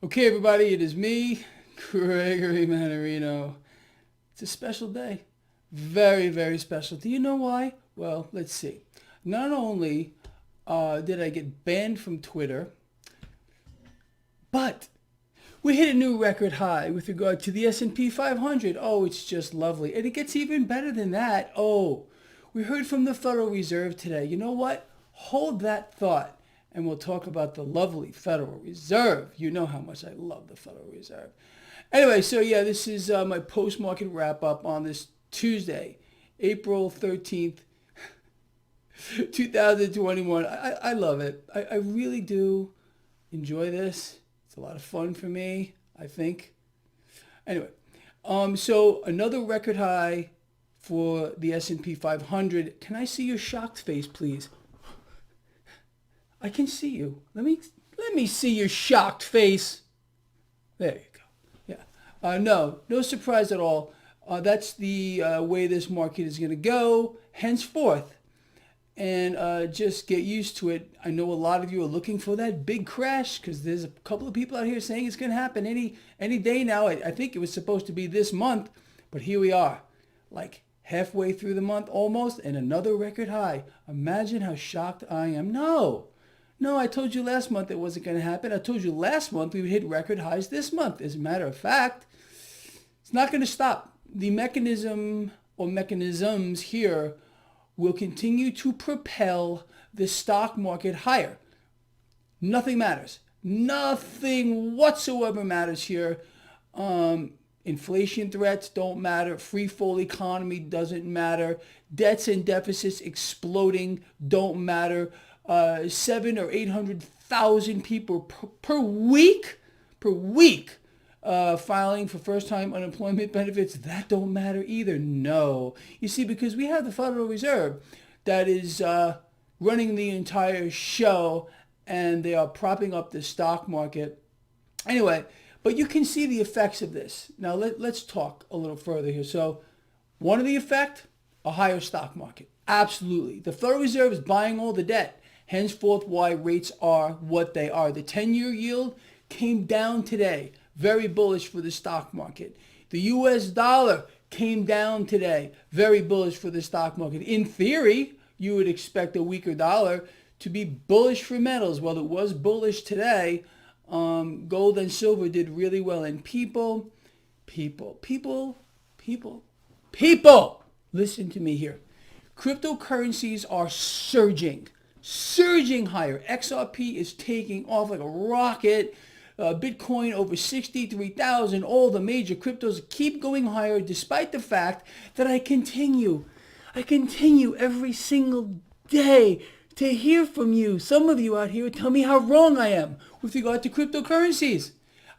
Okay, everybody, it is me, Gregory Mannarino. It's a special day. Very, very special. Do you know why? Well, let's see. Not only did I get banned from Twitter, but we hit a new record high with regard to the S&P 500. Oh, it's just lovely. And it gets even better than that. Oh, we heard from the Federal Reserve today. You know what? Hold that thought, and we'll talk about the lovely Federal Reserve. You know how much I love the Federal Reserve. Anyway, so yeah, this is my post-market wrap-up on this Tuesday, April 13th, 2021. I love it. I really do enjoy this. It's a lot of fun for me, I think. Anyway, so another record high for the S&P 500. Can I see your shocked face, please? I can see you. Let me see your shocked face. There you go. Yeah. No surprise at all. That's the way this market is going to go henceforth. And just get used to it. I know a lot of you are looking for that big crash because there's a couple of people out here saying it's going to happen any day now. I think it was supposed to be this month, but here we are, like halfway through the month almost, and another record high. Imagine how shocked I am. No, I told you last month it wasn't going to happen. I told you last month we would hit record highs this month. As a matter of fact, it's not going to stop. The mechanism or mechanisms here will continue to propel the stock market higher. Nothing matters. Nothing whatsoever matters here. Inflation threats don't matter. Free fall economy doesn't matter. Debts and deficits exploding don't matter. 700,000 or 800,000 people per week filing for first-time unemployment benefits, that don't matter either. No. You see, because we have the Federal Reserve that is running the entire show, and they are propping up the stock market. Anyway, but you can see the effects of this. Now, let's talk a little further here. So, one of the effect, a higher stock market. Absolutely. The Federal Reserve is buying all the debt. Henceforth, why rates are what they are. The 10-year yield came down today. Very bullish for the stock market. The U.S. dollar came down today. Very bullish for the stock market. In theory, you would expect a weaker dollar to be bullish for metals. Well, it was bullish today. Gold and silver did really well. And people, listen to me here. Cryptocurrencies are surging higher. XRP is taking off like a rocket. Bitcoin over 63,000. All the major cryptos keep going higher despite the fact that I continue every single day to hear from you. Some of you out here tell me how wrong I am with regard to cryptocurrencies.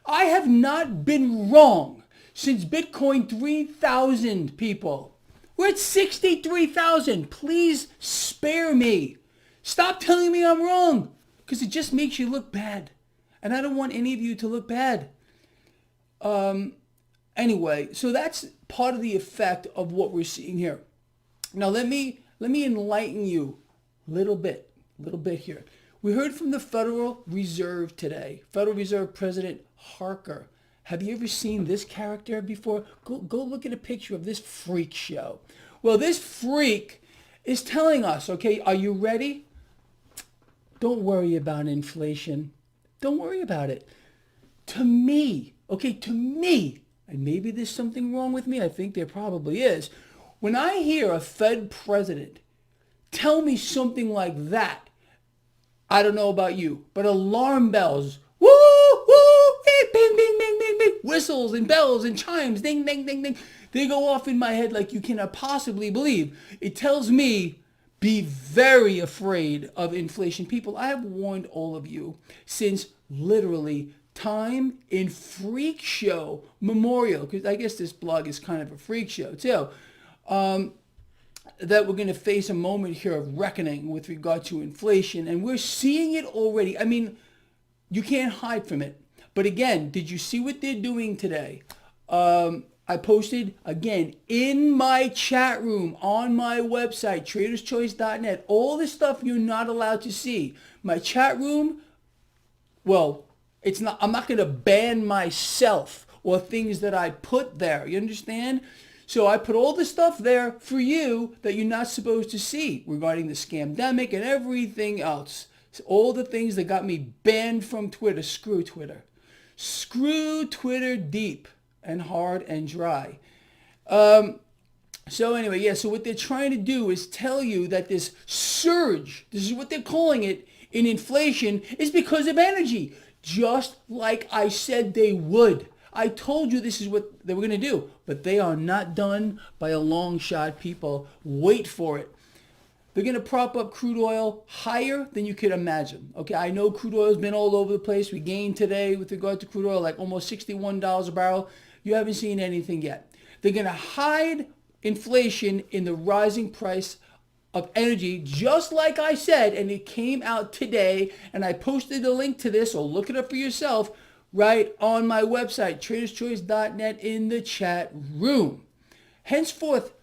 I have not been wrong since Bitcoin 3,000 people. We're at 63,000. Please spare me. Stop telling me I'm wrong because it just makes you look bad. And I don't want any of you to look bad. Anyway, so that's part of the effect of what we're seeing here. Now let me enlighten you a little bit here. We heard from the Federal Reserve today. Federal Reserve President Harker. Have you ever seen this character before? Go look at a picture of this freak show. Well, this freak is telling us, okay, are you ready? Don't worry about inflation. Don't worry about it. To me, and maybe there's something wrong with me. I think there probably is. When I hear a Fed president tell me something like that, I don't know about you, but alarm bells, woo, woo, bing, bing, bing, bing, bing, whistles and bells and chimes, ding, ding, ding, ding. They go off in my head like you cannot possibly believe. It tells me, be very afraid of inflation. People, I have warned all of you since literally time in freak show memorial, because I guess this blog is kind of a freak show too, that we're going to face a moment here of reckoning with regard to inflation. And we're seeing it already. I mean, you can't hide from it. But again, did you see what they're doing today? I posted, again, in my chat room on my website, traderschoice.net, all the stuff you're not allowed to see. My chat room, well, It's not, I'm not going to ban myself or things that I put there. You understand? So I put all the stuff there for you that you're not supposed to see regarding the scamdemic and everything else. All the things that got me banned from Twitter. Screw Twitter. Screw Twitter deep and hard and dry. So anyway, yeah, so what they're trying to do is tell you that this surge, this is what they're calling it, in inflation is because of energy. Just like I said they would. I told you this is what they were going to do. But they are not done by a long shot, people. Wait for it. They're going to prop up crude oil higher than you could imagine. Okay, I know crude oil has been all over the place. We gained today with regard to crude oil like almost $61 a barrel. You haven't seen anything yet. They're going to hide inflation in the rising price of energy, just like I said, and it came out today, and I posted a link to this, so look it up for yourself, right on my website, traderschoice.net, in the chat room. Henceforth,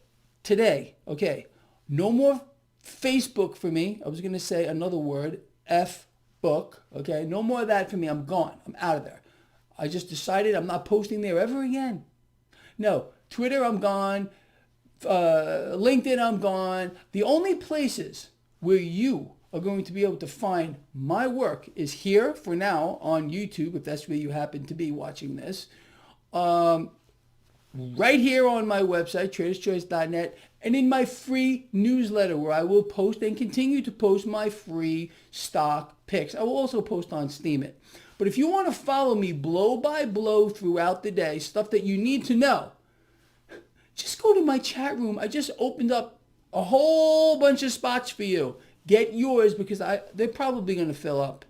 today, okay, no more Facebook for me. I was going to say another word, F-book, okay? No more of that for me. I'm gone. I'm out of there. I just decided I'm not posting there ever again. No, Twitter, I'm gone. LinkedIn, I'm gone. The only places where you are going to be able to find my work is here for now on YouTube, if that's where you happen to be watching this. Right here on my website, traderschoice.net, and in my free newsletter where I will post and continue to post my free stock picks. I will also post on Steemit. But if you want to follow me blow by blow throughout the day, stuff that you need to know, just go to my chat room. I just opened up a whole bunch of spots for you. Get yours because they're probably going to fill up.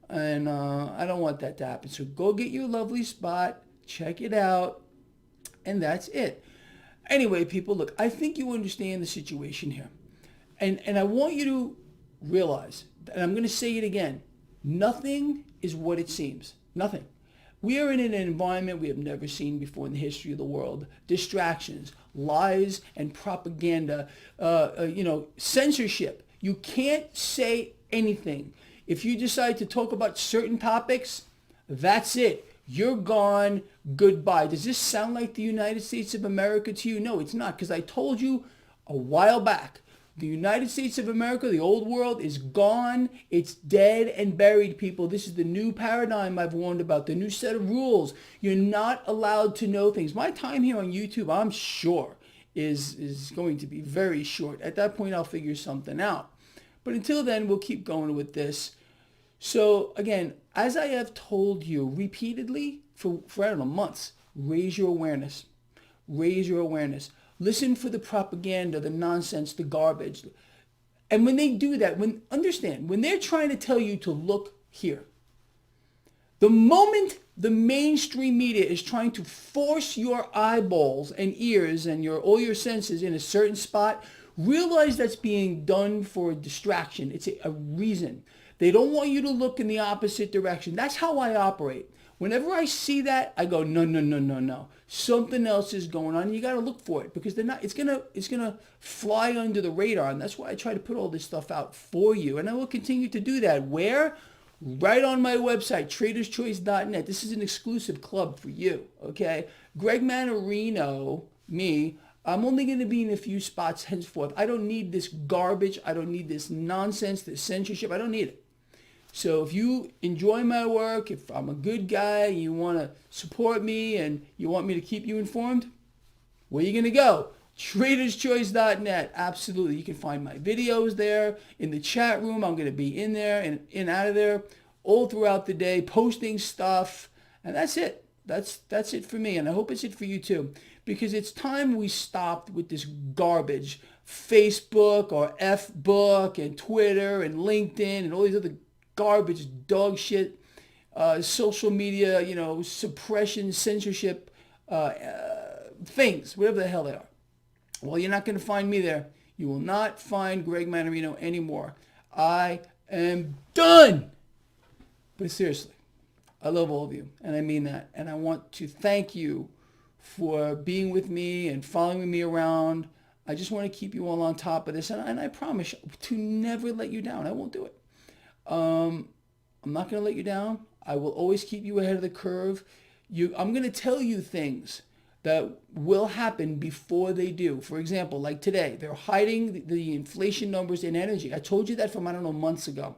And I don't want that to happen. So go get your lovely spot. Check it out. And that's it. Anyway, people, look, I think you understand the situation here. And I want you to realize, and I'm going to say it again, nothing is what it seems. Nothing. We are in an environment we have never seen before in the history of the world. Distractions, lies, and propaganda, censorship. You can't say anything. If you decide to talk about certain topics, that's it. You're gone. Goodbye. Does this sound like the United States of America to you? No, it's not, because I told you a while back. The United States of America, the old world, is gone. It's dead and buried, people. This is the new paradigm I've warned about, the new set of rules. You're not allowed to know things. My time here on YouTube, I'm sure, is going to be very short. At that point, I'll figure something out. But until then, we'll keep going with this. So, again, as I have told you repeatedly for I don't know, months, raise your awareness. Raise your awareness. Listen for the propaganda, the nonsense, the garbage. And when they do that, understand, when they're trying to tell you to look here, the moment the mainstream media is trying to force your eyeballs and ears and all your senses in a certain spot, realize that's being done for a distraction. It's a reason. They don't want you to look in the opposite direction. That's how I operate. Whenever I see that, I go, no, no, no, no, no. Something else is going on. And you got to look for it because they're not. It's gonna fly under the radar, and that's why I try to put all this stuff out for you. And I will continue to do that. Where? Right on my website, traderschoice.net. This is an exclusive club for you. Okay, Greg Mannarino, me. I'm only going to be in a few spots henceforth. I don't need this garbage. I don't need this nonsense, this censorship. I don't need it. So if you enjoy my work, if I'm a good guy, you want to support me and you want me to keep you informed, where are you going to go? TradersChoice.net. Absolutely. You can find my videos there. In the chat room, I'm going to be in there and in and out of there all throughout the day, posting stuff. And that's it. That's it for me. And I hope it's it for you too. Because it's time we stopped with this garbage. Facebook or F-book and Twitter and LinkedIn and all these other garbage, dog shit, social media, suppression, censorship, things, whatever the hell they are. Well, you're not going to find me there. You will not find Greg Mannarino anymore. I am done. But seriously, I love all of you, and I mean that. And I want to thank you for being with me and following me around. I just want to keep you all on top of this, and I promise to never let you down. I won't do it. I'm not going to let you down. I will always keep you ahead of the curve. I'm going to tell you things that will happen before they do. For example, like today, they're hiding the inflation numbers in energy. I told you that from, I don't know, months ago.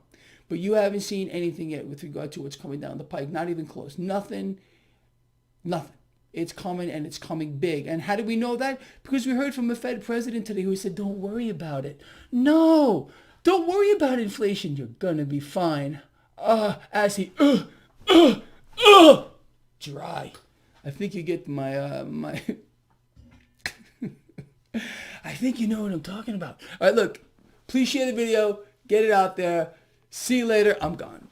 But you haven't seen anything yet with regard to what's coming down the pike. Not even close. Nothing. It's coming, and it's coming big. And how do we know that? Because we heard from the Fed president today who said, don't worry about it. No, don't worry about inflation. You're going to be fine. As he, dry. I think you get my, I think you know what I'm talking about. All right, look, please share the video. Get it out there. See you later. I'm gone.